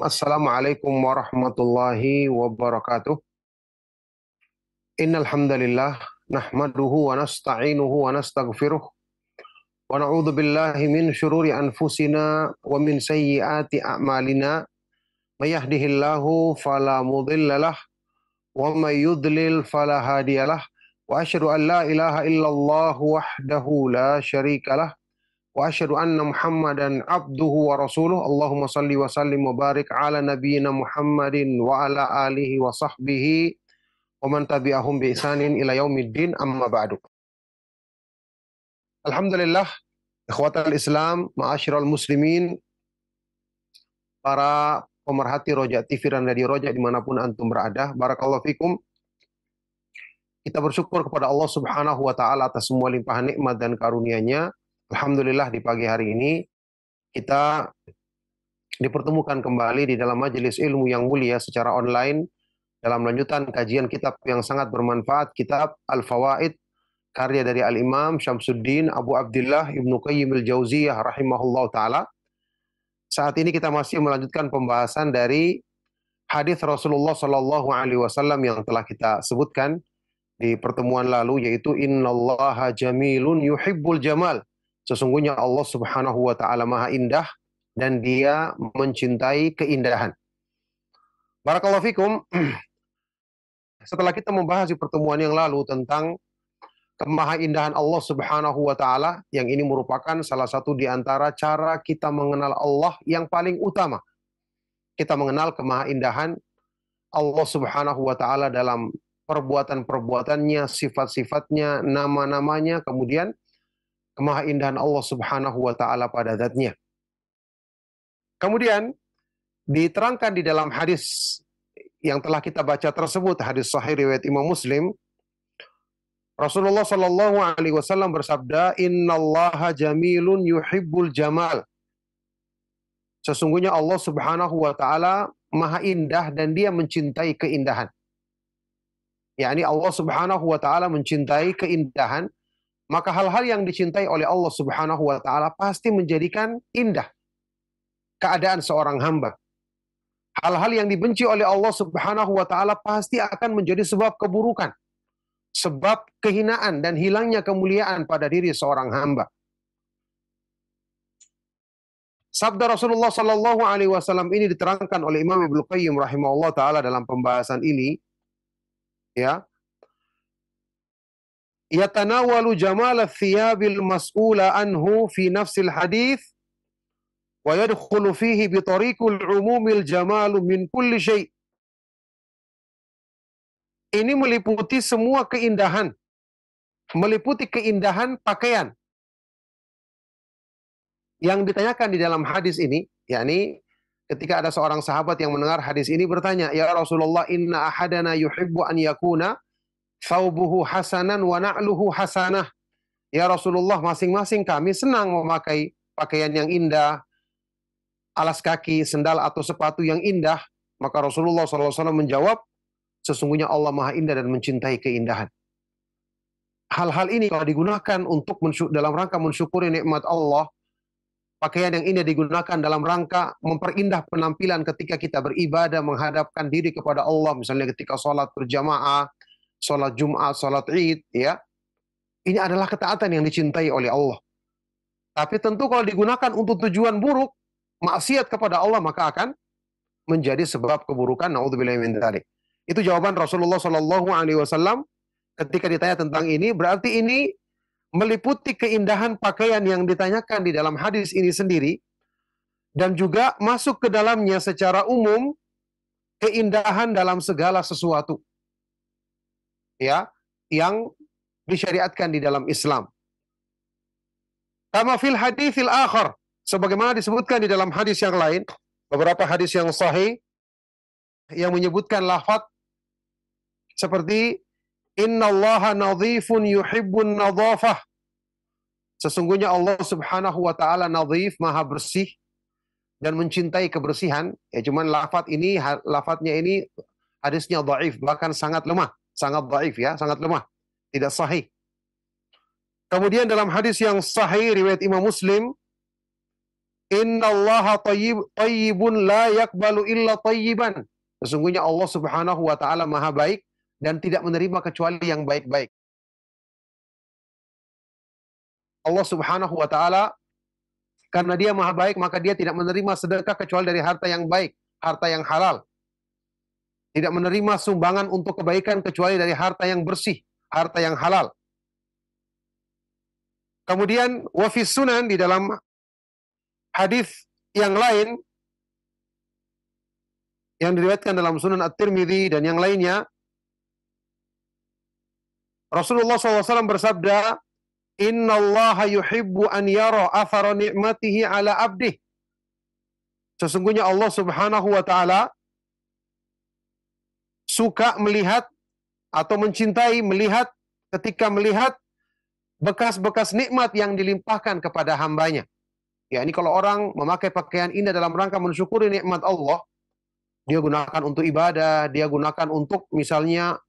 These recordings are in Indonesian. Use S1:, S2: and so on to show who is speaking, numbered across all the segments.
S1: Assalamualaikum warahmatullahi wabarakatuh. Innal hamdalillah nahmaduhu wa nasta'inuhu wa nastaghfiruh wa na'udzu billahi min syururi anfusina wa min sayyiati a'malina. May yahdihillahu fala mudhillalah wa may yudlil fala hadiyalah. Wa asyhadu an la ilaha illallah wahdahu la syarikalah wa asyhadu anna Muhammadan abduhu wa rasuluh. Allahumma salli wa sallim wa barik ala nabiyyina Muhammadin wa ala alihi wa sahbihi wa man tabi'ahum bi ihsanin ila yaumiddin, amma ba'du. Alhamdulillah, ikhwatal Islam, ma'asyiral muslimin, para pemerhati Roja TV dan Radio Roja dimanapun antum berada, barakallahu fikum. Kita bersyukur kepada Allah Subhanahu wa taala atas semua limpahan nikmat dan karunia-Nya. Alhamdulillah, di pagi hari ini kita dipertemukan kembali di dalam majelis ilmu yang mulia secara online dalam lanjutan kajian kitab yang sangat bermanfaat, kitab Al-Fawaid, karya dari Al-Imam Syamsuddin Abu Abdillah Ibnu Qayyim Al-Jauziyah rahimahullah ta'ala. Saat ini kita masih melanjutkan pembahasan dari hadis Rasulullah Sallallahu Alaihi Wasallam yang telah kita sebutkan di pertemuan lalu, yaitu innallaha jamilun yuhibbul jamal. Sesungguhnya Allah Subhanahu wa taala Maha Indah dan Dia mencintai keindahan. Barakallahu fikum. Setelah kita membahas di pertemuan yang lalu tentang kemahaindahan Allah Subhanahu wa taala, yang ini merupakan salah satu di antara cara kita mengenal Allah yang paling utama. Kita mengenal kemahaindahan Allah Subhanahu wa taala dalam perbuatan-perbuatannya, sifat-sifatnya, nama-namanya, kemudian kemahaindahan Allah Subhanahu wa taala pada zatnya. Kemudian diterangkan di dalam hadis yang telah kita baca tersebut, hadis sahih riwayat Imam Muslim, Rasulullah Shallallahu Alaihi Wasallam bersabda, innallaha jamilun yuhibbul jamal. Sesungguhnya Allah Subhanahu wa taala Maha Indah dan Dia mencintai keindahan. yakni Allah Subhanahu wa taala mencintai keindahan, maka hal-hal yang dicintai oleh Allah Subhanahu wa taala pasti menjadikan indah keadaan seorang hamba. Hal-hal yang dibenci oleh Allah Subhanahu wa taala pasti akan menjadi sebab keburukan, sebab kehinaan dan hilangnya kemuliaan pada diri seorang hamba. Sabda Rasulullah Sallallahu Alaihi Wasallam ini diterangkan oleh Imam Ibnu Qayyim rahimahullah taala dalam pembahasan ini, ya. Yatanawalu jamal thiyabil mas'ula anhu fi nafsil hadith wa yadkhulu fihi bi tariqil umumil jamalu min kulli syai'. Ini meliputi semua keindahan, meliputi keindahan pakaian yang ditanyakan di dalam hadis ini, yakni ketika ada seorang sahabat yang mendengar hadis ini bertanya, ya Rasulullah, inna ahadana yuhibbu an yakuna thawbuhu hasanan wa na'luhu hasanah. Ya Rasulullah, masing-masing kami senang memakai pakaian yang indah, alas kaki, sendal atau sepatu yang indah. Maka Rasulullah SAW menjawab, sesungguhnya Allah Maha Indah dan mencintai keindahan. Hal-hal ini kalau digunakan untuk dalam rangka mensyukuri nikmat Allah, pakaian yang indah digunakan dalam rangka memperindah penampilan ketika kita beribadah, menghadapkan diri kepada Allah, misalnya ketika sholat berjamaah, sholat Jumat, sholat Id, ya. Ini adalah ketaatan yang dicintai oleh Allah. Tapi tentu kalau digunakan untuk tujuan buruk, maksiat kepada Allah, maka akan menjadi sebab keburukan. Naudzubillahi min dzalik. Itu jawaban Rasulullah Shallallahu Alaihi Wasallam ketika ditanya tentang ini. Berarti ini meliputi keindahan pakaian yang ditanyakan di dalam hadis ini sendiri, dan juga masuk ke dalamnya secara umum keindahan dalam segala sesuatu, ya, yang disyariatkan di dalam Islam. Kama fil haditsil akhar, sebagaimana disebutkan di dalam hadis yang lain, beberapa hadis yang sahih yang menyebutkan lafaz seperti innallaha nadhifun yuhibbun nadhafah. Sesungguhnya Allah Subhanahu wa taala nadhif, maha bersih dan mencintai kebersihan. Ya, cuman lafadznya ini hadisnya dhaif, bahkan sangat lemah, sangat dhaif, ya, sangat lemah, tidak sahih. Kemudian dalam hadis yang sahih riwayat Imam Muslim, Innallaha thayyibun la yaqbalu illa thayyiban. Sesungguhnya Allah Subhanahu wa taala Maha baik dan tidak menerima kecuali yang baik-baik. Allah Subhanahu wa taala karena Dia Maha baik, maka Dia tidak menerima sedekah kecuali dari harta yang baik, harta yang halal. Tidak menerima sumbangan untuk kebaikan kecuali dari harta yang bersih, harta yang halal. Kemudian wafis sunan, di dalam hadis yang lain yang diriwayatkan dalam Sunan At-Tirmidzi dan yang lainnya, Rasulullah SAW bersabda, Innallaha yuhibbu an yara athara ni'matihi ala abdih. Sesungguhnya Allah Subhanahu wa taala suka melihat atau mencintai melihat ketika melihat bekas-bekas nikmat yang dilimpahkan kepada hambanya. Ya, ini kalau orang memakai pakaian indah dalam rangka mensyukuri nikmat Allah, dia gunakan untuk ibadah, dia gunakan untuk misalnya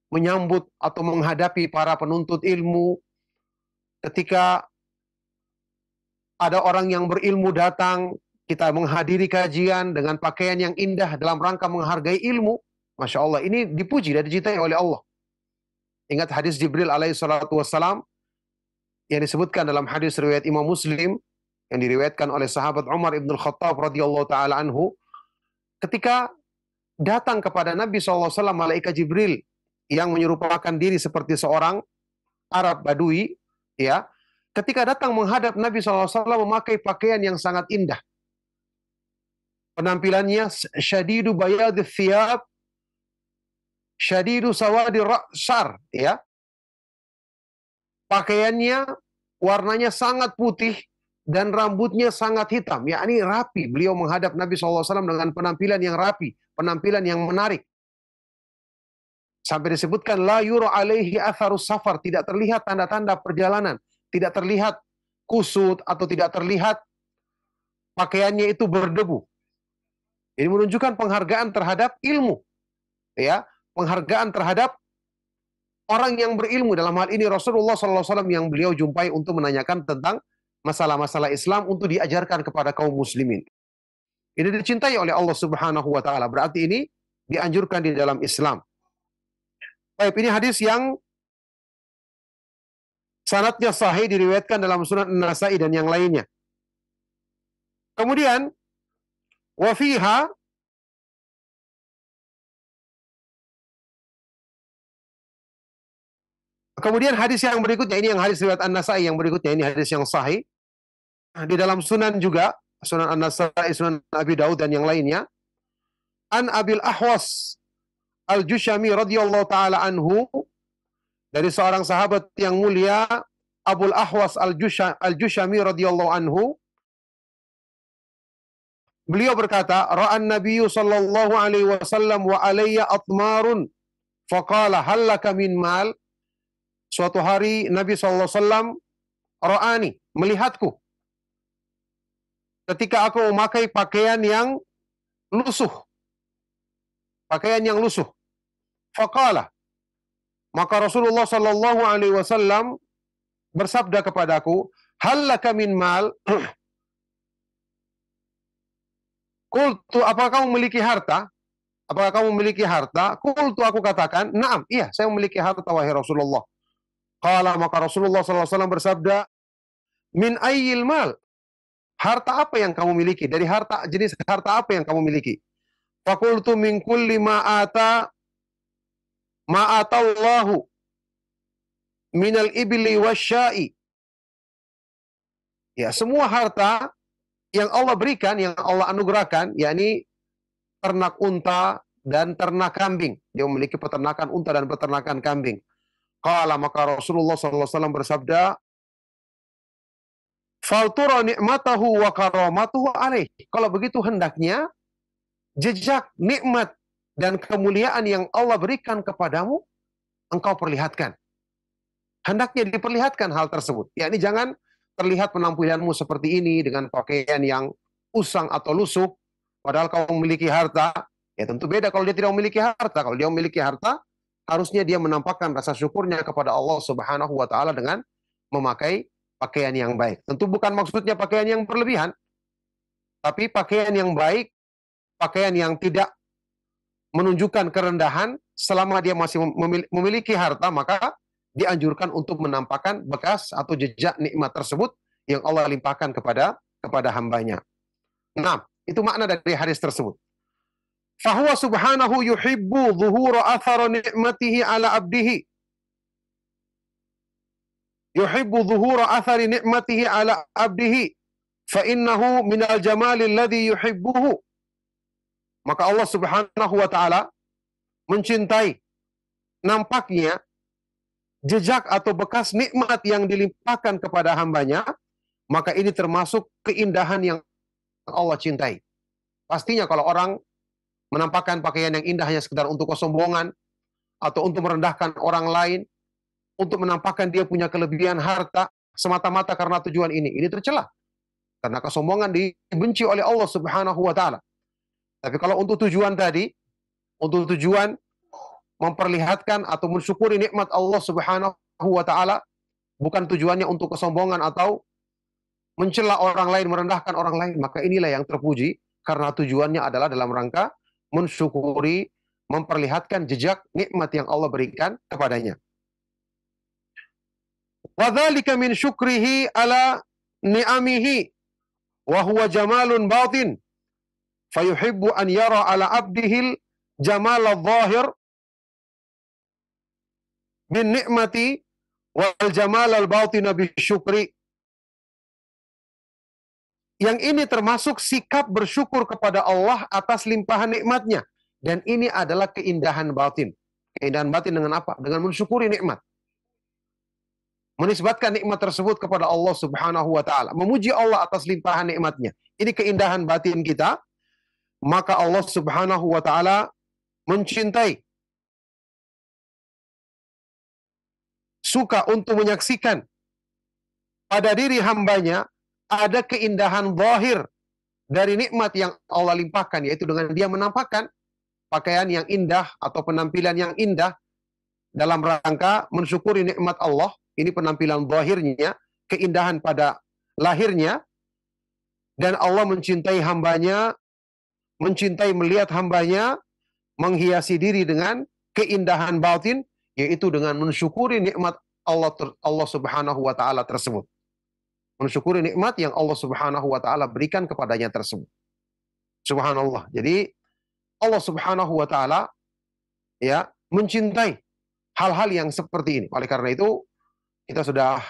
S1: menyambut atau menghadapi para penuntut ilmu. Ketika ada orang yang berilmu datang, kita menghadiri kajian dengan pakaian yang indah dalam rangka menghargai ilmu. Masya Allah, ini dipuji dan dicintai oleh Allah. Ingat hadis Jibril alaihi salatu wassalam yang disebutkan dalam hadis riwayat Imam Muslim yang diriwayatkan oleh sahabat Umar ibn Khattab radhiyallahu taala anhu, ketika datang kepada Nabi SAW malaikat Jibril yang menyerupakan diri seperti seorang Arab Badui, ya, ketika datang menghadap Nabi SAW memakai pakaian yang sangat indah. Penampilannya syadidu bayadith thiyab, syadidu sawadi ra'sar, ya. Pakaiannya warnanya sangat putih dan rambutnya sangat hitam, yakni rapi. Beliau menghadap Nabi SAW dengan penampilan yang rapi, penampilan yang menarik. Sampai disebutkan la yura alaihi atharus safar, tidak terlihat tanda-tanda perjalanan, tidak terlihat kusut atau tidak terlihat pakaiannya itu berdebu. Ini menunjukkan penghargaan terhadap ilmu, ya, penghargaan terhadap orang yang berilmu. Dalam hal ini Rasulullah SAW yang beliau jumpai untuk menanyakan tentang masalah-masalah Islam untuk diajarkan kepada kaum muslimin. Ini dicintai oleh Allah Subhanahu wa taala. Berarti ini dianjurkan di dalam Islam. Baik, ini hadis yang sanadnya sahih, diriwayatkan dalam Sunan An-Nasa'i dan yang lainnya. Kemudian wa fiha, kemudian hadis yang berikutnya, ini yang hadis riwayat An-Nasa'i yang berikutnya, ini hadis yang sahih. Di dalam Sunan juga, Sunan An-Nasa'i, Sunan Abi Daud dan yang lainnya. An Abil Ahwas Al-Jushami radhiyallahu taala anhu, dari seorang sahabat yang mulia Abul Ahwas Al-Jushami radhiyallahu anhu, beliau berkata, ra'an nabiyyu sallallahu alaihi wasallam wa alayya atmarun faqala hal laka min mal. Suatu hari Nabi sallallahu alaihi wasallam ra'ani, melihatku ketika aku memakai pakaian yang lusuh, pakaian yang lusuh. Faqala, maka Rasulullah sallallahu alaihi wasallam bersabda kepadaku, hal laka min mal. Qultu, apakah kamu memiliki harta? Apakah kamu memiliki harta? Qultu, aku katakan, na'am, iya, saya memiliki harta wahai Rasulullah. Qala, maka Rasulullah sallallahu alaihi wasallam bersabda, min ayyil mal? Harta apa yang kamu miliki? Dari harta, jenis harta apa yang kamu miliki? Faqultu min kulli ma atallahu minal ibli wasyai. Ya, semua harta yang Allah berikan, yang Allah anugerahkan, yakni ternak unta dan ternak kambing. Dia memiliki peternakan unta dan peternakan kambing. Qala, maka Rasulullah SAW bersabda, faltura ni'matahu wa karamatuhu alaih. Kalau begitu hendaknya jejak nikmat dan kemuliaan yang Allah berikan kepadamu, engkau perlihatkan. Hendaknya diperlihatkan hal tersebut. Yakni jangan terlihat penampilanmu seperti ini dengan pakaian yang usang atau lusuh, padahal kau memiliki harta. Ya tentu beda kalau dia tidak memiliki harta. Kalau dia memiliki harta, harusnya dia menampakkan rasa syukurnya kepada Allah Subhanahu wa taala dengan memakai pakaian yang baik. Tentu bukan maksudnya pakaian yang berlebihan. Tapi pakaian yang baik, pakaian yang tidak menunjukkan kerendahan, selama dia masih memiliki harta, maka dianjurkan untuk menampakkan bekas atau jejak nikmat tersebut yang Allah limpahkan kepada hambanya. Nah, itu makna dari hadis tersebut. Fahuwa subhanahu yuhibbu zuhura athara ni'matihi ala abdihi. Yuhibbu zuhura athari ni'matihi ala abdihi. Fa innahu minal jamali alladhi yuhibbuhu. Maka Allah subhanahu wa ta'ala mencintai nampaknya jejak atau bekas nikmat yang dilimpahkan kepada hambanya, maka ini termasuk keindahan yang Allah cintai. Pastinya kalau orang menampakkan pakaian yang indah hanya sekedar untuk kesombongan, atau untuk merendahkan orang lain, untuk menampakkan dia punya kelebihan harta, semata-mata karena tujuan ini tercela. Karena kesombongan dibenci oleh Allah subhanahu wa ta'ala. Tapi kalau untuk tujuan tadi, untuk tujuan memperlihatkan atau mensyukuri nikmat Allah subhanahu wa ta'ala, bukan tujuannya untuk kesombongan atau mencela orang lain, merendahkan orang lain, maka inilah yang terpuji, karena tujuannya adalah dalam rangka mensyukuri, memperlihatkan jejak nikmat yang Allah berikan kepadanya. Wa dzalika min syukrihi ala ni'amihi wa huwa jamalun batin fayuhibbu an yara ala abdihil jamal adh-dhahir bin ni'mati wal jamal al-batin bisyukri. Yang ini termasuk sikap bersyukur kepada Allah atas limpahan nikmatnya. Dan ini adalah keindahan batin. Keindahan batin dengan apa? Dengan mensyukuri nikmat. Menisbatkan nikmat tersebut kepada Allah subhanahu wa ta'ala. Memuji Allah atas limpahan nikmatnya. Ini keindahan batin kita. Maka Allah subhanahu wa ta'ala mencintai. Suka untuk menyaksikan pada diri hambanya ada keindahan zahir dari nikmat yang Allah limpahkan, yaitu dengan dia menampakkan pakaian yang indah atau penampilan yang indah dalam rangka mensyukuri nikmat Allah. Ini penampilan zahirnya, keindahan pada lahirnya, dan Allah mencintai hambanya, mencintai melihat hambanya menghiasi diri dengan keindahan batin, yaitu dengan mensyukuri nikmat Allah subhanahu wa ta'ala tersebut. Mensyukuri nikmat yang Allah subhanahu wa ta'ala berikan kepadanya tersebut. Subhanallah. Jadi Allah subhanahu wa ta'ala ya mencintai hal-hal yang seperti ini. Oleh karena itu kita sudah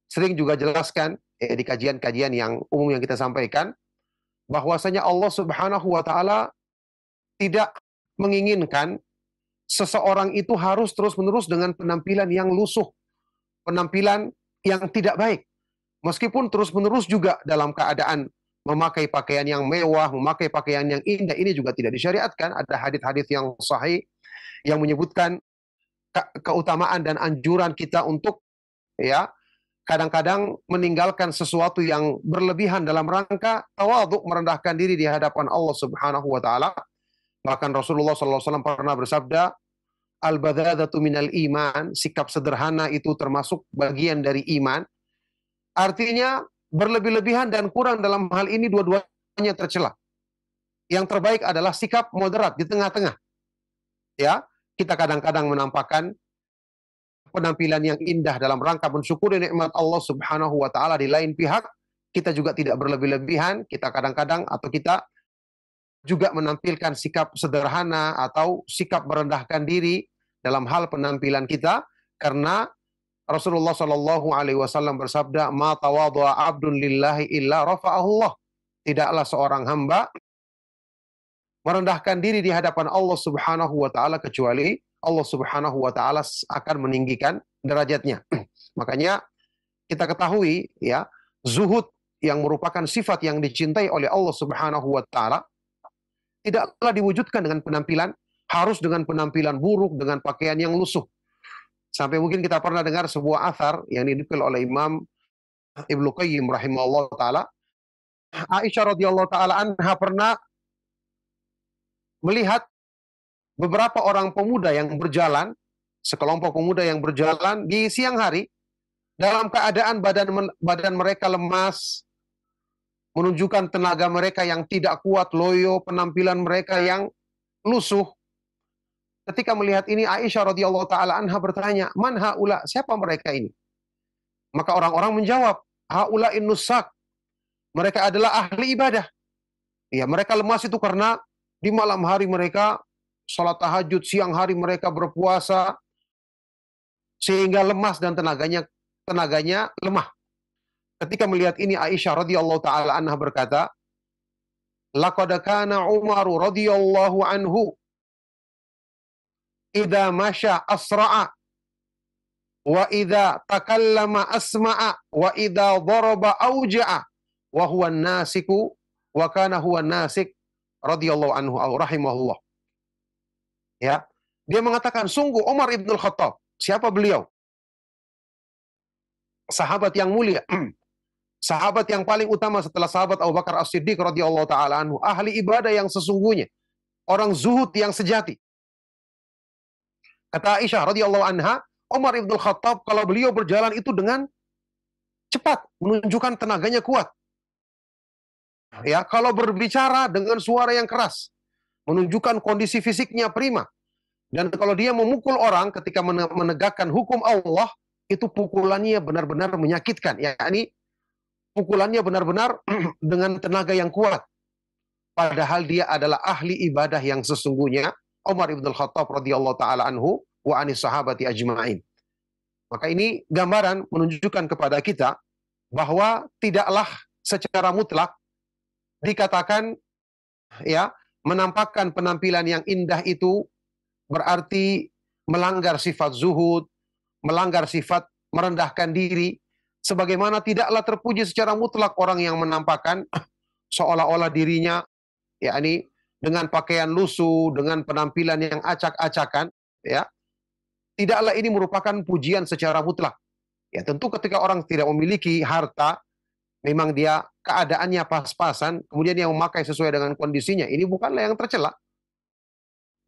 S1: sering juga jelaskan di kajian-kajian yang umum yang kita sampaikan, bahwasanya Allah subhanahu wa ta'ala tidak menginginkan seseorang itu harus terus-menerus dengan penampilan yang lusuh, penampilan yang tidak baik. Meskipun terus-menerus juga dalam keadaan memakai pakaian yang mewah, memakai pakaian yang indah, ini juga tidak disyariatkan. Ada hadis-hadis yang sahih yang menyebutkan keutamaan dan anjuran kita untuk ya kadang-kadang meninggalkan sesuatu yang berlebihan dalam rangka tawadhu, merendahkan diri di hadapan Allah subhanahu wa ta'ala. Bahkan Rasulullah SAW pernah bersabda, al-badadatu minal iman, sikap sederhana itu termasuk bagian dari iman. Artinya berlebih-lebihan dan kurang dalam hal ini dua-duanya tercela. Yang terbaik adalah sikap moderat di tengah-tengah. Ya, kita kadang-kadang menampakkan penampilan yang indah dalam rangka mensyukuri nikmat Allah subhanahu wa ta'ala. Di lain pihak, kita juga tidak berlebih-lebihan. Kita kadang-kadang atau kita juga menampilkan sikap sederhana atau sikap merendahkan diri dalam hal penampilan kita, karena Rasulullah Shallallahu Alaihi Wasallam bersabda, "Ma tawadhu'a 'abdun lillahi illa rafa'ahullah." Tidaklah seorang hamba merendahkan diri di hadapan Allah Subhanahu Wa Taala kecuali Allah Subhanahu Wa Taala akan meninggikan derajatnya. Makanya kita ketahui ya, zuhud yang merupakan sifat yang dicintai oleh Allah Subhanahu Wa Taala tidaklah diwujudkan dengan penampilan, harus dengan penampilan buruk, dengan pakaian yang lusuh. Sampai mungkin kita pernah dengar sebuah athar yang dinukil oleh Imam Ibnu Qayyim rahimahullah ta'ala. Aisyah radhiyallahu ta'ala anha pernah melihat beberapa orang pemuda yang berjalan, sekelompok pemuda yang berjalan di siang hari, dalam keadaan badan mereka lemas, menunjukkan tenaga mereka yang tidak kuat, loyo, penampilan mereka yang lusuh. Ketika melihat ini, Aisyah radhiyallahu taala anha bertanya, "Man haula? Siapa mereka ini?" Maka orang-orang menjawab, "Haula innusak." Mereka adalah ahli ibadah. Ya, mereka lemas itu karena di malam hari mereka sholat tahajud, siang hari mereka berpuasa, sehingga lemas dan tenaganya lemah. Ketika melihat ini, Aisyah radhiyallahu taala anha berkata, "Laqad kana Umar radhiyallahu anhu idza masya asra'a wa idza takallama asma'a wa idza daraba auja'a wa huwa nasiku wa kana huwa nasik radhiyallahu anhu rahimahullah." Ya, dia mengatakan sungguh Umar ibn Khattab, siapa beliau? Sahabat yang mulia, sahabat yang paling utama setelah sahabat Abu Bakar As-Siddiq radhiyallahu taala anhu, ahli ibadah yang sesungguhnya, orang zuhud yang sejati. Kata Aisyah radhiyallahu anha, Umar ibn Khattab kalau beliau berjalan itu dengan cepat, menunjukkan tenaganya kuat. Ya, kalau berbicara dengan suara yang keras, menunjukkan kondisi fisiknya prima. Dan kalau dia memukul orang ketika menegakkan hukum Allah, itu pukulannya benar-benar menyakitkan. Yakni pukulannya benar-benar dengan tenaga yang kuat. Padahal dia adalah ahli ibadah yang sesungguhnya, Umar ibn Khattab radhiyallahu taala anhu wa anis sahabati ajma'in. Maka ini gambaran menunjukkan kepada kita bahwa tidaklah secara mutlak dikatakan ya, menampakkan penampilan yang indah itu berarti melanggar sifat zuhud, melanggar sifat merendahkan diri, sebagaimana tidaklah terpuji secara mutlak orang yang menampakkan seolah-olah dirinya yakni dengan pakaian lusuh, dengan penampilan yang acak-acakan, ya. Tidaklah ini merupakan pujian secara mutlak. Ya, tentu ketika orang tidak memiliki harta, memang dia keadaannya pas-pasan, kemudian yang memakai sesuai dengan kondisinya, ini bukanlah yang tercela.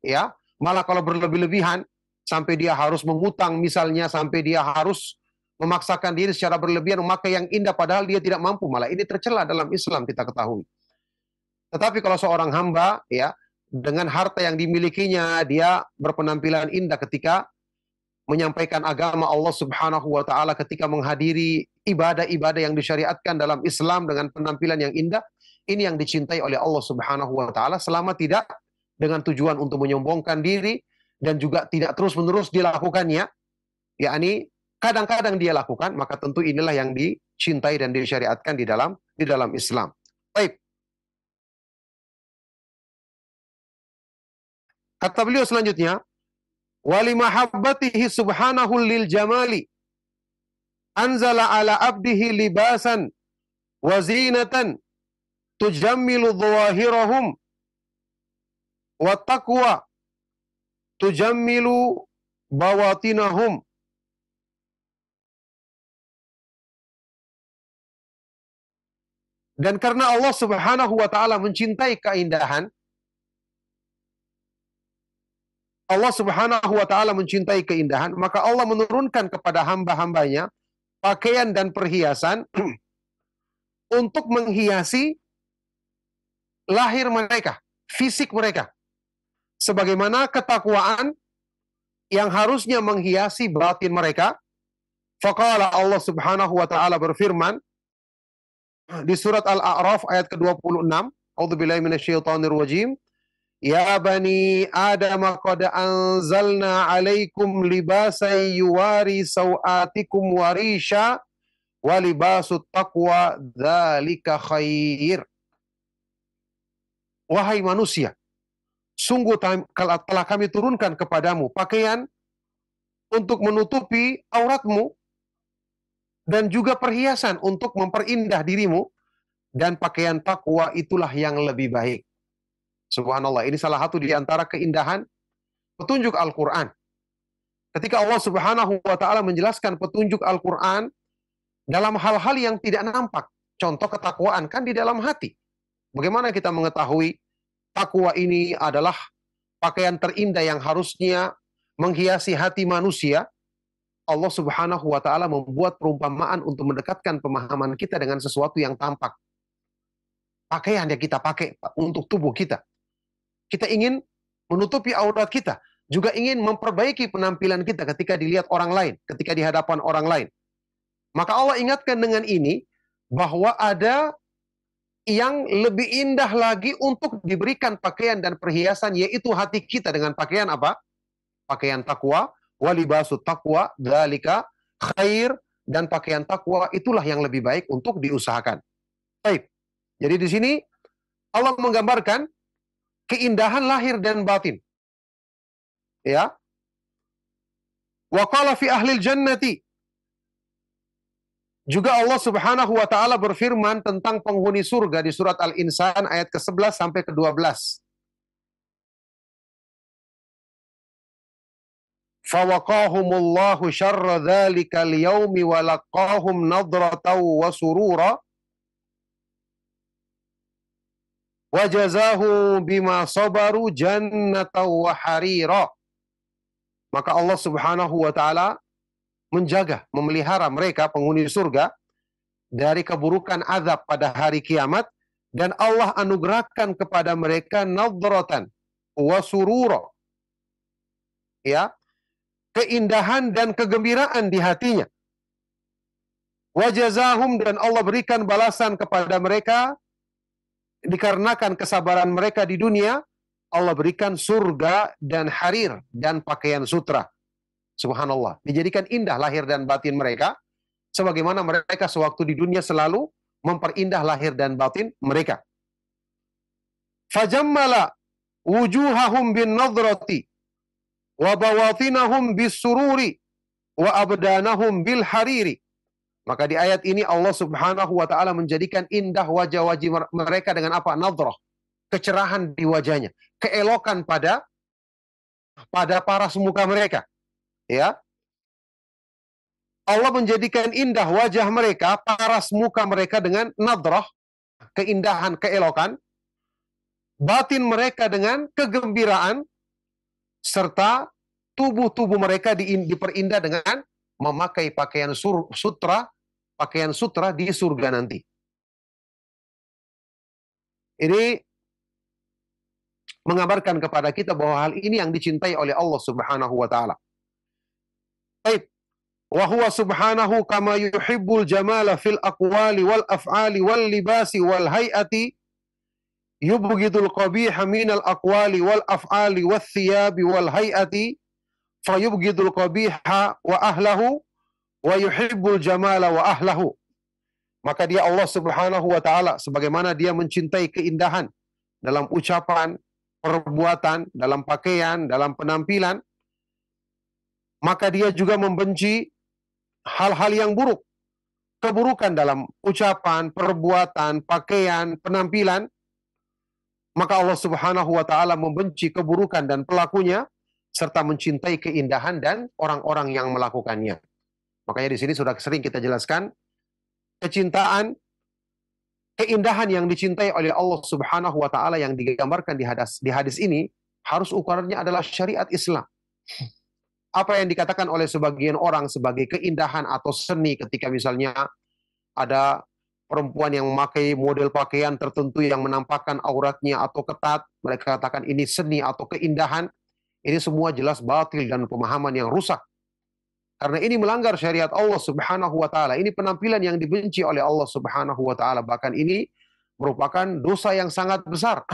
S1: Ya, malah kalau berlebih-lebihan sampai dia harus mengutang misalnya, sampai dia harus memaksakan diri secara berlebihan memakai yang indah padahal dia tidak mampu, malah ini tercela dalam Islam, kita ketahui. Tetapi kalau seorang hamba ya dengan harta yang dimilikinya dia berpenampilan indah ketika menyampaikan agama Allah Subhanahu wa taala, ketika menghadiri ibadah-ibadah yang disyariatkan dalam Islam dengan penampilan yang indah, ini yang dicintai oleh Allah Subhanahu wa taala selama tidak dengan tujuan untuk menyombongkan diri dan juga tidak terus-menerus dilakukannya, yakni kadang-kadang dia lakukan, maka tentu inilah yang dicintai dan disyariatkan di dalam Islam. Baik. Kata beliau selanjutnya, walimahabbatihi subhanahu lil jamali anzala ala abdihi libasan wa zinatan tujammilu dhawahirahum wa taqwa tujammilu bawatinahum. Dan karena Allah Subhanahu wa taala mencintai keindahan, Allah Subhanahu wa taala mencintai keindahan, maka Allah menurunkan kepada hamba-hambanya pakaian dan perhiasan untuk menghiasi lahir mereka, fisik mereka. Sebagaimana ketakwaan yang harusnya menghiasi batin mereka. Faqala Allah Subhanahu wa taala berfirman di surat Al-A'raf ayat ke-26, A'udzubillahi minasyaitonir rajim. Ya bani Adam qad anzalna 'alaikum libasan yuwari sawatikum warisha wa libasut taqwa dzalika khair. Wahai manusia, sungguh telah kami turunkan kepadamu pakaian untuk menutupi auratmu dan juga perhiasan untuk memperindah dirimu, dan pakaian takwa itulah yang lebih baik. Subhanallah, ini salah satu di antara keindahan petunjuk Al-Quran. Ketika Allah Subhanahu wa taala menjelaskan petunjuk Al-Quran dalam hal-hal yang tidak nampak. Contoh ketakwaan kan di dalam hati. Bagaimana kita mengetahui takwa ini adalah pakaian terindah yang harusnya menghiasi hati manusia? Allah Subhanahu wa taala membuat perumpamaan untuk mendekatkan pemahaman kita dengan sesuatu yang tampak. pakaian yang kita pakai untuk tubuh kita. Kita ingin menutupi aurat kita, juga ingin memperbaiki penampilan kita ketika dilihat orang lain, ketika di hadapan orang lain. Maka Allah ingatkan dengan ini, bahwa ada yang lebih indah lagi untuk diberikan pakaian dan perhiasan, yaitu hati kita dengan pakaian apa? Pakaian takwa, walibasut takwa, dzalika khair, dan pakaian takwa itulah yang lebih baik untuk diusahakan. Baik. Jadi di sini Allah menggambarkan keindahan lahir dan batin. Ya. Wa qala fi ahlil jannati. Juga Allah Subhanahu wa taala berfirman tentang penghuni surga di surat Al-Insan ayat ke-11 sampai ke-12. Fawaqahumullahu syarra dzalikal yaumi wa laqahum nadratan wa surura wa jazahu bima sabaru jannatan wa harira. Maka Allah Subhanahu wa taala menjaga, memelihara mereka penghuni surga dari keburukan azab pada hari kiamat, dan Allah anugerahkan kepada mereka nadratan wa surura, ya, keindahan dan kegembiraan di hatinya. Wa jazahum, dan Allah berikan balasan kepada mereka dikarenakan kesabaran mereka di dunia, Allah berikan surga dan harir dan pakaian sutra. Subhanallah, dijadikan indah lahir dan batin mereka, sebagaimana mereka sewaktu di dunia selalu memperindah lahir dan batin mereka. Fajammala wujuhahum bin nadrati wa bawatinahum bis sururi wa abdanahum bil hariri. Maka di ayat ini Allah Subhanahu wa taala menjadikan indah wajah-wajah mereka dengan apa? Nadrah, kecerahan di wajahnya, keelokan pada paras muka mereka. Ya, Allah menjadikan indah wajah mereka, paras muka mereka dengan nadrah, keindahan, keelokan, batin mereka dengan kegembiraan, serta tubuh-tubuh mereka diperindah dengan memakai pakaian sutra di surga nanti. Ini mengabarkan kepada kita bahwa hal ini yang dicintai oleh Allah Subhanahu wa taala. Baik. Wa huwa subhanahu kama yuhibbul jamala fil aqwali wal af'ali wal libasi wal hay'ati yubghidul qabiha minal aqwali wal af'ali wath thiyabi wal hay'ati fayubghidul qabiha wa ahlahu wa yuhibbul jamala wa ahlahu. Maka dia Allah Subhanahu wa taala sebagaimana dia mencintai keindahan dalam ucapan, perbuatan, dalam pakaian, dalam penampilan, maka dia juga membenci hal-hal yang buruk, keburukan dalam ucapan, perbuatan, pakaian, penampilan. Maka Allah Subhanahu wa taala membenci keburukan dan pelakunya, serta mencintai keindahan dan orang-orang yang melakukannya. Makanya di sini sudah sering kita jelaskan, kecintaan, keindahan yang dicintai oleh Allah Subhanahu wa taala yang digambarkan di hadis ini harus ukurannya adalah syariat Islam. Apa yang dikatakan oleh sebagian orang sebagai keindahan atau seni, ketika misalnya ada perempuan yang memakai model pakaian tertentu yang menampakkan auratnya atau ketat, mereka katakan ini seni atau keindahan. Ini semua jelas batil dan pemahaman yang rusak. Karena ini melanggar syariat Allah Subhanahu wa taala. Ini penampilan yang dibenci oleh Allah Subhanahu wa taala. Bahkan ini merupakan dosa yang sangat besar.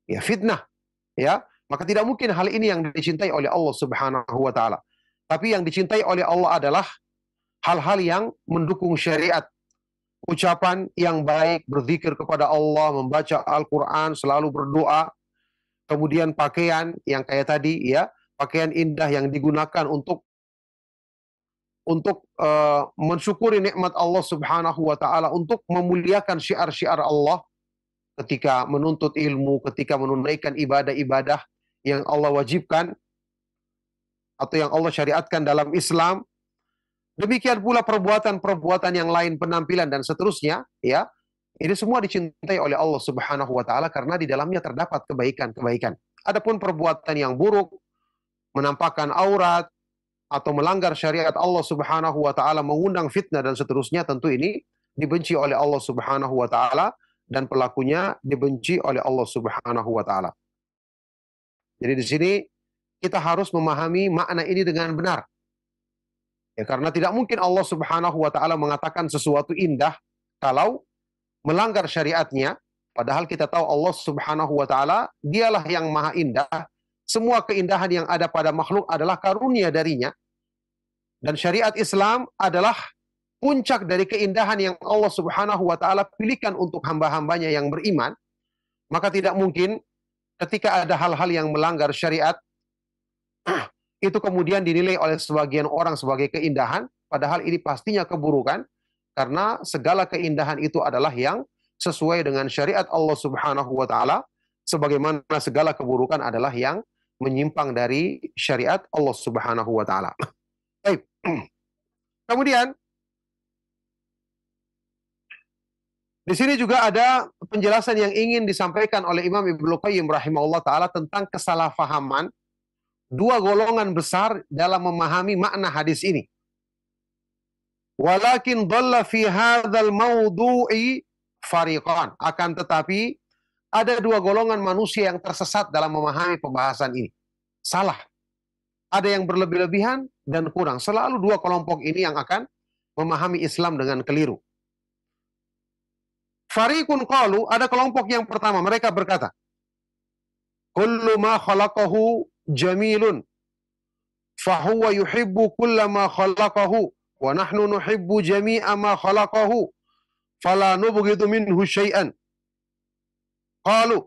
S1: Ya, fitnah. Ya, maka tidak mungkin hal ini yang dicintai oleh Allah Subhanahu wa taala. Tapi yang dicintai oleh Allah adalah hal-hal yang mendukung syariat. Ucapan yang baik, berzikir kepada Allah, membaca Al-Qur'an, selalu berdoa. Kemudian pakaian yang kayak tadi, ya, pakaian indah yang digunakan untuk mensyukuri nikmat Allah Subhanahu wa taala, untuk memuliakan syiar-syiar Allah ketika menuntut ilmu, ketika menunaikan ibadah-ibadah yang Allah wajibkan atau yang Allah syariatkan dalam Islam. Demikian pula perbuatan-perbuatan yang lain, penampilan dan seterusnya, ya. Ini semua dicintai oleh Allah Subhanahu wa taala karena di dalamnya terdapat kebaikan-kebaikan. Adapun perbuatan yang buruk, menampakkan aurat atau melanggar syariat Allah Subhanahu wa taala, mengundang fitnah dan seterusnya, tentu ini dibenci oleh Allah Subhanahu wa taala dan pelakunya dibenci oleh Allah Subhanahu wa taala. Jadi di sini kita harus memahami makna ini dengan benar. Ya, karena tidak mungkin Allah Subhanahu wa taala mengatakan sesuatu indah kalau melanggar syariatnya, padahal kita tahu Allah Subhanahu wa taala dialah yang maha indah. Semua keindahan yang ada pada makhluk adalah karunia darinya. Dan syariat Islam adalah puncak dari keindahan yang Allah Subhanahu wa taala pilihkan untuk hamba-hambanya yang beriman. Maka tidak mungkin ketika ada hal-hal yang melanggar syariat itu kemudian dinilai oleh sebagian orang sebagai keindahan, padahal ini pastinya keburukan, karena segala keindahan itu adalah yang sesuai dengan syariat Allah Subhanahu wa taala, sebagaimana segala keburukan adalah yang menyimpang dari syariat Allah Subhanahu wa taala. Baik. Kemudian di sini juga ada penjelasan yang ingin disampaikan oleh Imam Ibnu Qayyim rahimahullah taala tentang kesalahpahaman dua golongan besar dalam memahami makna hadis ini. Walakin dhalla fi hadzal mawdu'i fariqan. Akan tetapi ada dua golongan manusia yang tersesat dalam memahami pembahasan ini. Salah. Ada yang berlebih-lebihan dan kurang. Selalu dua kelompok ini yang akan memahami Islam dengan keliru. Fariqun qalu, ada kelompok yang pertama, mereka berkata, kullu ma khalaqahu jamilun fahuwa yuhibbu kulla ma khalaqahu wa nahnu nuhibbu jami'a ma khalaqahu fala nubghidu minhu syai'an. Qalu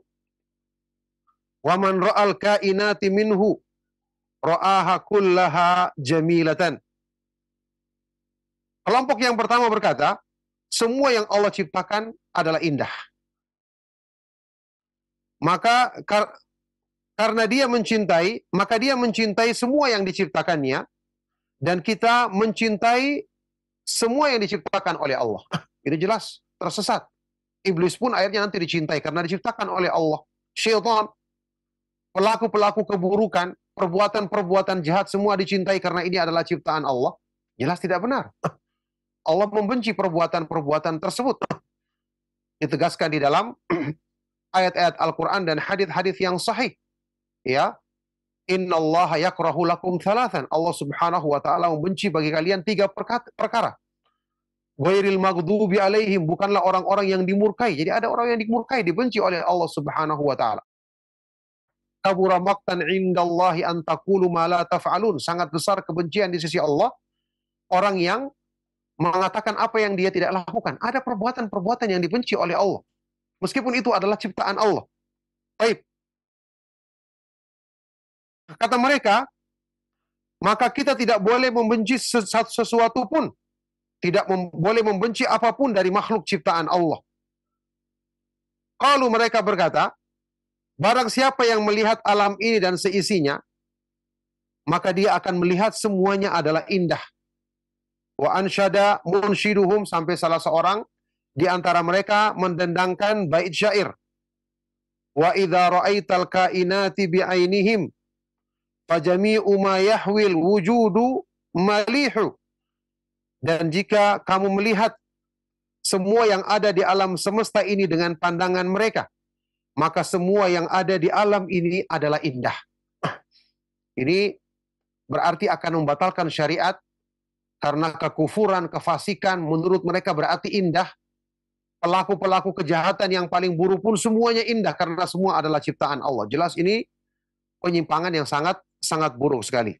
S1: wa man ra'al kainati minhu ra'aha kullaha jamilatan. Kelompok yang pertama berkata, semua yang Allah ciptakan adalah indah. Maka karena dia mencintai, maka dia mencintai semua yang diciptakannya, dan kita mencintai semua yang diciptakan oleh Allah. Ini jelas tersesat. Iblis pun akhirnya nanti dicintai karena diciptakan oleh Allah. Syaitan, pelaku-pelaku keburukan, perbuatan-perbuatan jahat semua dicintai karena ini adalah ciptaan Allah. Jelas tidak benar. Allah membenci perbuatan-perbuatan tersebut. Ditegaskan di dalam ayat-ayat Al-Quran dan hadis-hadis yang sahih. Ya, innallaha yakrahu lakum thalathan. Allah Subhanahu wa taala membenci bagi kalian tiga perkara. Ghairil maghdubi alaihim, bukanlah orang-orang yang dimurkai. Jadi ada orang yang dimurkai, dibenci oleh Allah Subhanahu wa taala. Kabura maqtan indallahi an taqulu ma la taf'alun. Sangat besar kebencian di sisi Allah orang yang mengatakan apa yang dia tidak lakukan. Ada perbuatan-perbuatan yang dibenci oleh Allah, meskipun itu adalah ciptaan Allah. Baik. Kata mereka, maka kita tidak boleh membenci sesuatu pun. Tidak boleh membenci apapun dari makhluk ciptaan Allah. Kalau mereka berkata, barang siapa yang melihat alam ini dan seisinya, maka dia akan melihat semuanya adalah indah. Wa ansyada munsyiduhum, sampai salah seorang di antara mereka mendendangkan bait syair. Wa idza ra'aital kainati bi'ainihim fajami'u ma yahwil wujudu malihu. Dan jika kamu melihat semua yang ada di alam semesta ini dengan pandangan mereka, maka semua yang ada di alam ini adalah indah. Ini berarti akan membatalkan syariat, karena kekufuran, kefasikan menurut mereka berarti indah. Pelaku-pelaku kejahatan yang paling buruk pun semuanya indah karena semua adalah ciptaan Allah. Jelas ini penyimpangan yang sangat buruk sekali.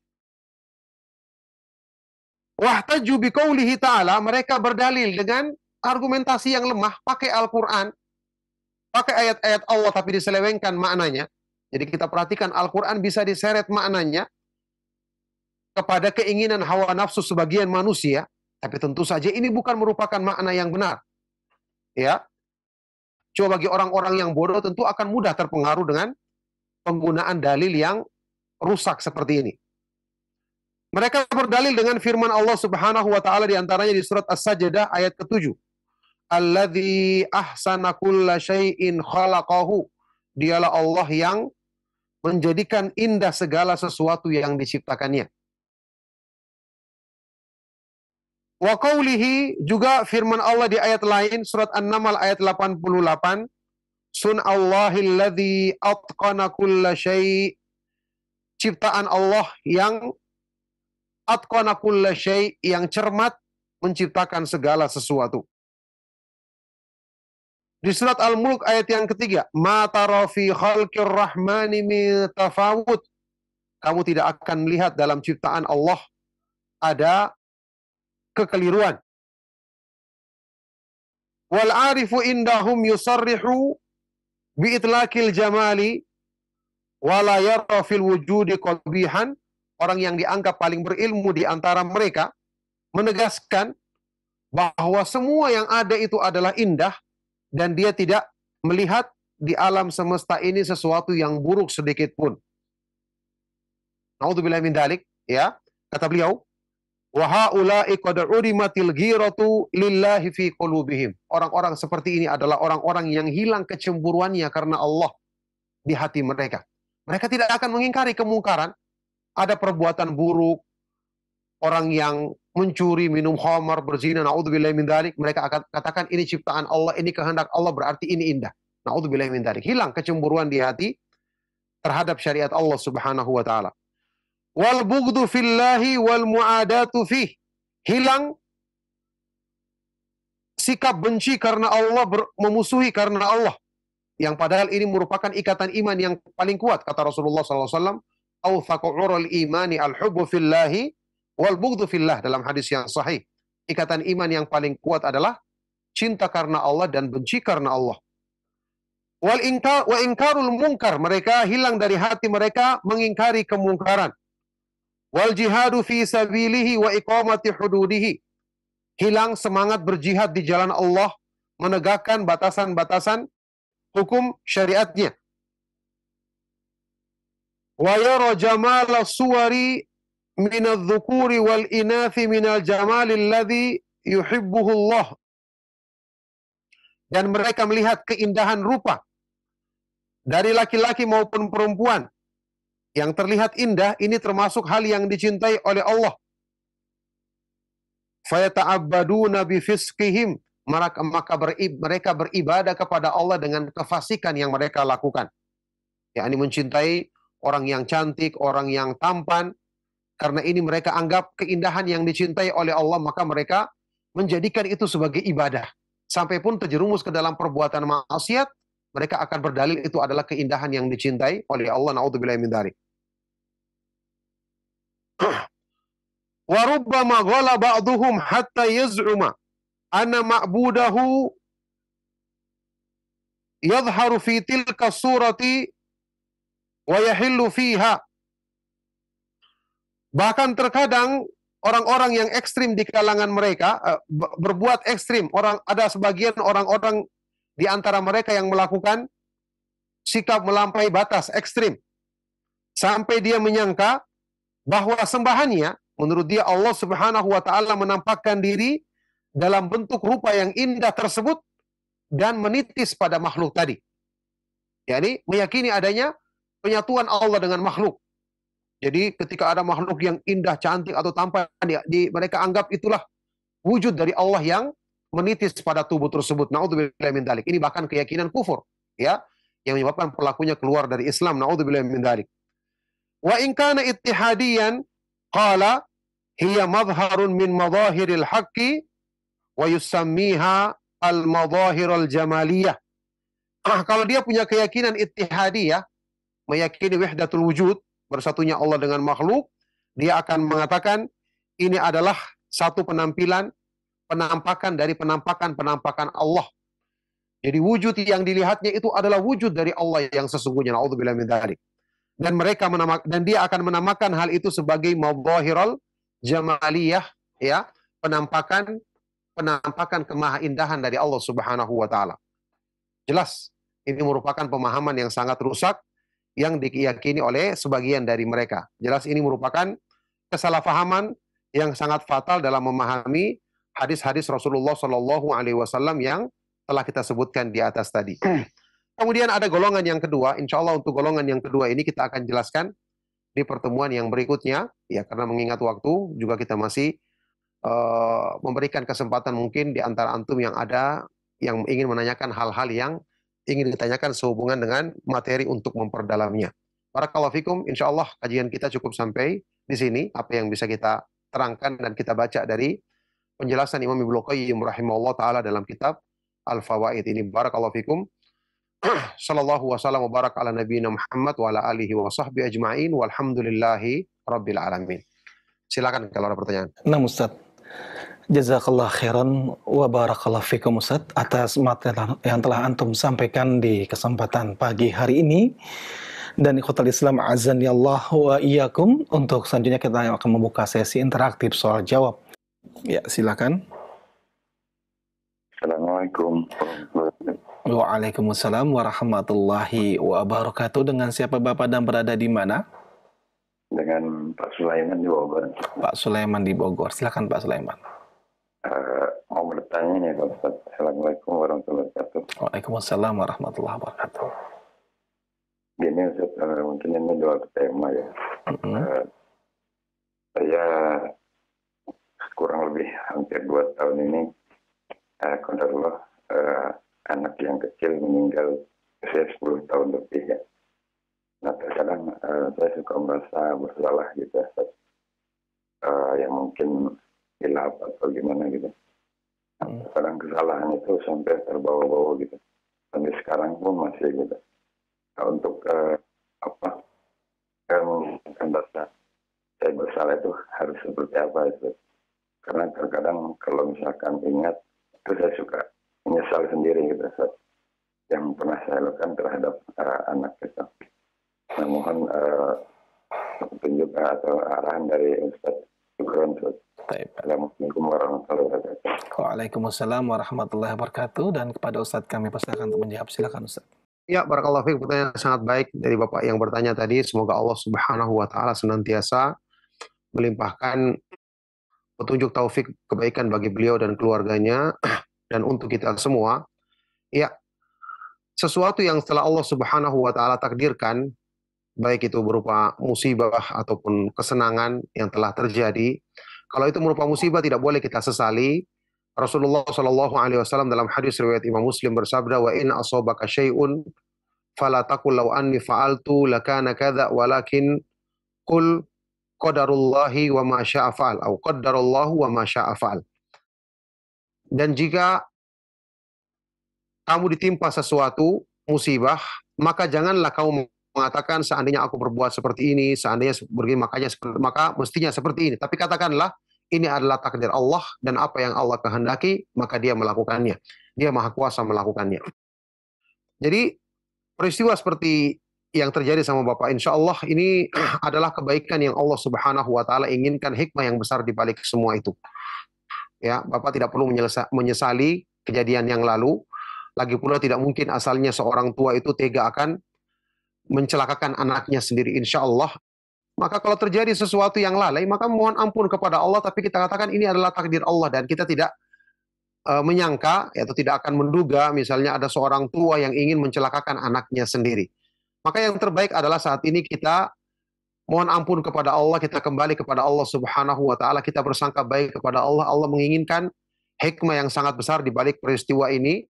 S1: Wahtaju biqaulihi ta'ala, mereka berdalil dengan argumentasi yang lemah, pakai Al-Quran, pakai ayat-ayat Allah tapi diselewengkan maknanya. Jadi kita perhatikan Al-Quran bisa diseret maknanya kepada keinginan hawa nafsu sebagian manusia, tapi tentu saja ini bukan merupakan makna yang benar. Ya. Coba bagi orang-orang yang bodoh tentu akan mudah terpengaruh dengan penggunaan dalil yang rusak seperti ini. Mereka berdalil dengan firman Allah Subhanahu wa taala di antaranya di surat As-Sajdah ayat ke-7. Alladzi ahsana kulla syai'in khalaqahu. Dialah Allah yang menjadikan indah segala sesuatu yang diciptakannya. Wa qawlihi, juga firman Allah di ayat lain, surat An-Naml ayat 88, Sun'allahilladzi atqana kulla syai', ciptaan Allah yang atqana kulla syai', yang cermat menciptakan segala sesuatu. Di surat Al-Mulk ayat yang ketiga, ma tara fi khalqir rahmani min tafawut, kamu tidak akan melihat dalam ciptaan Allah ada kekeliruan. Wal arifu indahum yusarrihu bi itlaqil jamali wala yara fil wujudi qabihan, orang yang dianggap paling berilmu di antara mereka menegaskan bahwa semua yang ada itu adalah indah, dan dia tidak melihat di alam semesta ini sesuatu yang buruk sedikit pun. Naudzubillah min dzalik, ya. Kata beliau, wa haula'i qad urimatil ghiratu lillahi fi qulubihim. Orang-orang seperti ini adalah orang-orang yang hilang kecemburuannya karena Allah di hati mereka. Mereka tidak akan mengingkari kemungkaran, ada perbuatan buruk, orang yang mencuri, minum khamar, berzina, naudzubillah min dzalik, mereka akan katakan ini ciptaan Allah, ini kehendak Allah, berarti ini indah. Naudzubillah min dzalik. Hilang kecemburuan di hati terhadap syariat Allah Subhanahu wa taala. Wal bughdhu fillahi wal muadatu fih. Hilang sikap benci karena Allah, memusuhi karena Allah. Yang padahal ini merupakan ikatan iman yang paling kuat, kata Rasulullah SAW, awthaqu urul imani al-hubbu fillahi wal bughdhu fillah, dalam hadis yang sahih. Ikatan iman yang paling kuat adalah cinta karena Allah dan benci karena Allah. Wa inkarul munkar, mereka hilang dari hati mereka mengingkari kemungkaran. Wal jihadu fi sabilihi wa iqamati hududihi, hilang semangat berjihad di jalan Allah, menegakkan batasan-batasan hukum syariatnya. Wa yara jamala suwari minadh dhukuri wal inathi minal jamali alladhi yuhibbuhu Allah, dan mereka melihat keindahan rupa dari laki-laki maupun perempuan yang terlihat indah, ini termasuk hal yang dicintai oleh Allah. Fayata'abbaduna bifisqihim, maka mereka beribadah kepada Allah dengan kefasikan yang mereka lakukan. Yakni mencintai orang yang cantik, orang yang tampan, karena ini mereka anggap keindahan yang dicintai oleh Allah, maka mereka menjadikan itu sebagai ibadah. Sampai pun terjerumus ke dalam perbuatan maksiat, mereka akan berdalil itu adalah keindahan yang dicintai oleh Allah. Naudzubillahi min dzalik. Wa rubbama ghala ba'dhum hatta yaz'uma anna ma'budahu yadhharu fi tilka surati wa yahillu fiha. Bahkan terkadang orang-orang yang ekstrim di kalangan mereka berbuat ekstrim. Ada sebagian orang-orang di antara mereka yang melakukan sikap melampaui batas ekstrim, sampai dia menyangka bahwa sembahannya, menurut dia Allah Subhanahu wa taala menampakkan diri dalam bentuk rupa yang indah tersebut dan menitis pada makhluk tadi. Jadi meyakini adanya penyatuan Allah dengan makhluk. Jadi ketika ada makhluk yang indah, cantik atau tampan, mereka anggap itulah wujud dari Allah yang menitis pada tubuh tersebut. Naudzubillahi min dzalik. Ini bahkan keyakinan kufur, ya, yang menyebabkan pelakunya keluar dari Islam. Naudzubillahi min dzalik. Wa in kana ittihadiyan qala hiya madharun min madahiril haqqi wa yusammiha al madahirul jamaliyah. Kalau dia punya keyakinan ittihadiyah, meyakini wahdatul wujud, bersatunya Allah dengan makhluk, dia akan mengatakan ini adalah satu penampakan dari penampakan Allah. Jadi wujud yang dilihatnya itu adalah wujud dari Allah yang sesungguhnya. Naudzubillah min dzalik. Dan dia akan menamakan hal itu sebagai madhahirul jamaliyah, ya, penampakan kemahaindahan dari Allah Subhanahu wa taala. Jelas ini merupakan pemahaman yang sangat rusak yang diyakini oleh sebagian dari mereka. Jelas ini merupakan kesalahpahaman yang sangat fatal dalam memahami hadis-hadis Rasulullah Shallallahu Alaihi Wasallam yang telah kita sebutkan di atas tadi. Kemudian ada golongan yang kedua. Insya Allah untuk golongan yang kedua ini kita akan jelaskan di pertemuan yang berikutnya. Ya, karena mengingat waktu juga kita masih memberikan kesempatan mungkin di antara antum yang ada yang ingin menanyakan hal-hal yang ingin ditanyakan sehubungan dengan materi untuk memperdalamnya. Barakallahu fikum, insya Allah kajian kita cukup sampai di sini. Apa yang bisa kita terangkan dan kita baca dari penjelasan Imam Ibnu Qayyim rahimahullah taala dalam kitab Al-Fawaid ini. Barakallahu fikum. Sallallahu wasallam wa barak ala nabiyina Muhammad wa ala alihi wa sahbihi ajma'in walhamdulillahi rabbil alamin. Silakan kalau ada pertanyaan.
S2: Nah Ustaz, jazakallah khairan wa barakallah fikum Ustaz atas materi yang telah antum sampaikan di kesempatan pagi hari ini. Dan ikhwatal Islam azan ya Allah wa iyyakum, untuk selanjutnya kita akan membuka sesi interaktif soal jawab. Ya, silakan.
S3: Assalamualaikum warahmatullahi wabarakatuh.
S2: Waalaikumsalam warahmatullahi wabarakatuh. Dengan siapa Bapak dan berada di mana?
S3: Dengan Pak Sulaiman di Bogor.
S2: Pak Sulaiman di Bogor. Silakan Pak Sulaiman.
S3: Mau bertanya nih Pak Ustaz. Assalamualaikum warahmatullahi wabarakatuh.
S2: Waalaikumsalam warahmatullahi wabarakatuh.
S3: Gini Ustaz, mungkin ini dua tema ya. Saya kurang lebih hampir 2 tahun ini qadarullah anak yang kecil meninggal usia 10 tahun lebih ya. Nah terkadang saya suka merasa bersalah gitu ya, yang mungkin hilaf atau gimana gitu. Kadang kesalahan itu sampai terbawa-bawa gitu. Sampai sekarang pun masih gitu. Nah, untuk mengungkapkan rasa saya bersalah itu harus seperti apa itu. Karena terkadang kalau misalkan ingat itu saya suka menyesal sendiri gitu Ustaz, yang pernah saya lakukan terhadap anak kita. Nah, mohon petunjuk atau arahan dari Ustaz. Syukran Ustaz. Assalamualaikum warahmatullahi wabarakatuh.
S2: Waalaikumsalam warahmatullahi wabarakatuh. Dan kepada Ustaz kami persilakan untuk menjawab. Silakan Ustaz.
S1: Ya, barakallahu fiik, pertanyaan sangat baik dari Bapak yang bertanya tadi. Semoga Allah Subhanahu wa taala senantiasa melimpahkan petunjuk taufik kebaikan bagi beliau dan keluarganya dan untuk kita semua. Ya, sesuatu yang setelah Allah Subhanahu wa taala takdirkan, baik itu berupa musibah ataupun kesenangan yang telah terjadi, kalau itu merupakan musibah tidak boleh kita sesali. Rasulullah Shallallahu alaihi wasallam dalam hadis riwayat Imam Muslim bersabda, wa in asabaka syai'un fala taqul law anni fa'altu lakana kadza walakin qul qadarullahi wa ma syaa fa'al atau qaddarallahu wa ma syaa fa'al. Dan jika kamu ditimpa sesuatu musibah, maka janganlah kamu mengatakan seandainya aku berbuat seperti ini, seandainya begini, maka mestinya seperti ini. Tapi katakanlah ini adalah takdir Allah dan apa yang Allah kehendaki, maka dia melakukannya. Dia maha kuasa melakukannya. Jadi peristiwa seperti yang terjadi sama Bapak, insya Allah ini adalah kebaikan yang Allah Subhanahu wa taala inginkan, hikmah yang besar di balik semua itu. Ya, Bapak tidak perlu menyesali kejadian yang lalu. Lagi pula tidak mungkin asalnya seorang tua itu tega akan mencelakakan anaknya sendiri, insya Allah. Maka kalau terjadi sesuatu yang lalai, maka mohon ampun kepada Allah, tapi kita katakan ini adalah takdir Allah dan kita tidak menyangka atau tidak akan menduga misalnya ada seorang tua yang ingin mencelakakan anaknya sendiri. Maka yang terbaik adalah saat ini kita mohon ampun kepada Allah, kita kembali kepada Allah Subhanahu wa taala, kita bersangka baik kepada Allah. Allah menginginkan hikmah yang sangat besar di balik peristiwa ini.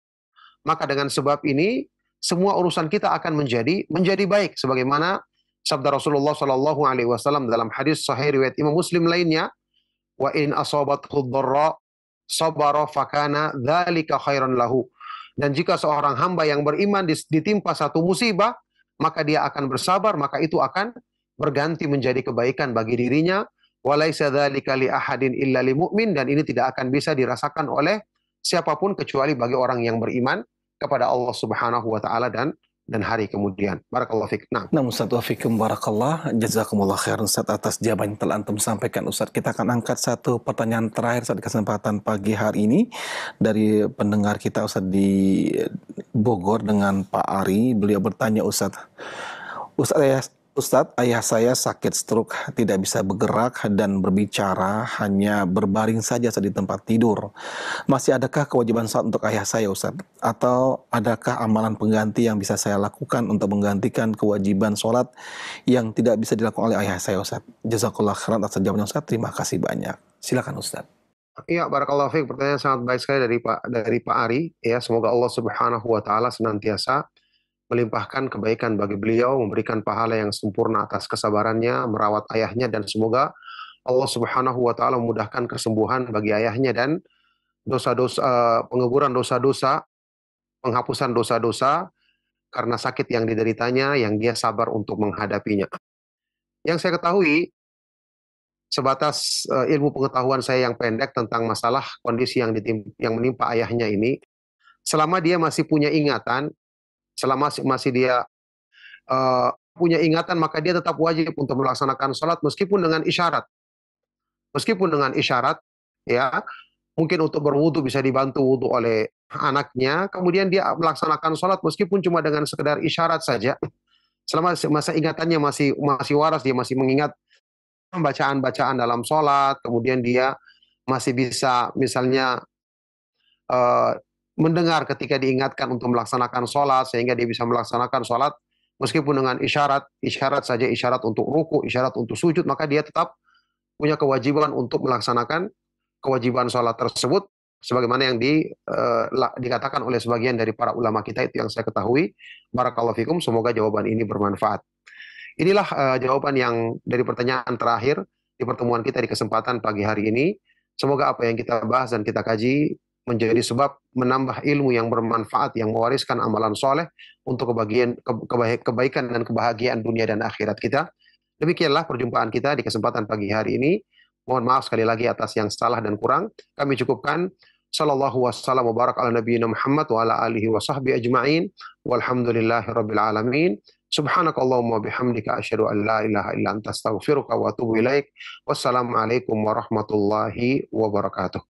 S1: Maka dengan sebab ini semua urusan kita akan menjadi baik sebagaimana sabda Rasulullah Shallallahu alaihi wasallam dalam hadis sahih riwayat Imam Muslim lainnya, wa in asabathu dharra sabara fakana dzalika khairan lahu. Dan jika seorang hamba yang beriman ditimpa satu musibah, maka dia akan bersabar, maka itu akan berganti menjadi kebaikan bagi dirinya. Walaisa dzalika li ahadin illa lil mu'min, dan ini tidak akan bisa dirasakan oleh siapapun kecuali bagi orang yang beriman kepada Allah Subhanahu wa taala dan hari kemudian. Barakallahu fiik. Nah,
S2: Ustaz wa fikum barakallah. Jazakumullah khairan Ustaz atas jawaban yang telah antum sampaikan Ustaz. Kita akan angkat satu pertanyaan terakhir saat kesempatan pagi hari ini dari pendengar kita Ustaz di Bogor dengan Pak Ari. Beliau bertanya Ustaz, Ustadz, ayah saya sakit stroke, tidak bisa bergerak dan berbicara, hanya berbaring saja di tempat tidur. Masih adakah kewajiban salat untuk ayah saya, Ustadz? Atau adakah amalan pengganti yang bisa saya lakukan untuk menggantikan kewajiban sholat yang tidak bisa dilakukan oleh ayah saya, Ustadz? Jazakallah khairan atas jawabannya, Ustadz. Terima kasih banyak. Silakan, Ustadz.
S1: Iya, barakallahu fiik. Pertanyaan sangat baik sekali dari Pak Ari. Ya, semoga Allah Subhanahu wa taala senantiasa melimpahkan kebaikan bagi beliau, memberikan pahala yang sempurna atas kesabarannya merawat ayahnya, dan semoga Allah Subhanahu wa taala memudahkan kesembuhan bagi ayahnya dan dosa-dosa penguburan dosa-dosa, penghapusan dosa-dosa karena sakit yang dideritanya yang dia sabar untuk menghadapinya. Yang saya ketahui sebatas ilmu pengetahuan saya yang pendek tentang masalah kondisi yang menimpa ayahnya ini, selama dia masih punya ingatan, selama masih dia punya ingatan, maka dia tetap wajib untuk melaksanakan sholat meskipun dengan isyarat. Meskipun dengan isyarat, ya, mungkin untuk berwudu bisa dibantu wudu oleh anaknya, kemudian dia melaksanakan sholat meskipun cuma dengan sekedar isyarat saja. Selama masa ingatannya masih waras, dia masih mengingat bacaan-bacaan dalam sholat, kemudian dia masih bisa misalnya uh, mendengar ketika diingatkan untuk melaksanakan sholat, sehingga dia bisa melaksanakan sholat meskipun dengan isyarat saja, isyarat untuk ruku, isyarat untuk sujud, maka dia tetap punya kewajiban untuk melaksanakan kewajiban sholat tersebut, sebagaimana yang dikatakan oleh sebagian dari para ulama kita. Itu yang saya ketahui. Barakallahu fikum, semoga jawaban ini bermanfaat. Inilah jawaban yang dari pertanyaan terakhir di pertemuan kita di kesempatan pagi hari ini. Semoga apa yang kita bahas dan kita kaji menjadi sebab menambah ilmu yang bermanfaat, yang mewariskan amalan soleh untuk kebaikan dan kebahagiaan dunia dan akhirat kita. Demikianlah perjumpaan kita di kesempatan pagi hari ini. Mohon maaf sekali lagi atas yang salah dan kurang. Kami cukupkan. Sallallahu wassalam wa barak ala nabiyina Muhammad wa ala alihi wa sahbihi ajma'in. Walhamdulillahi rabbil alamin. Subhanakallahumma bihamdika asyhadu an la ilaha illa anta astaghfiruka wa atubu ilaik. Wassalamualaikum warahmatullahi wabarakatuh.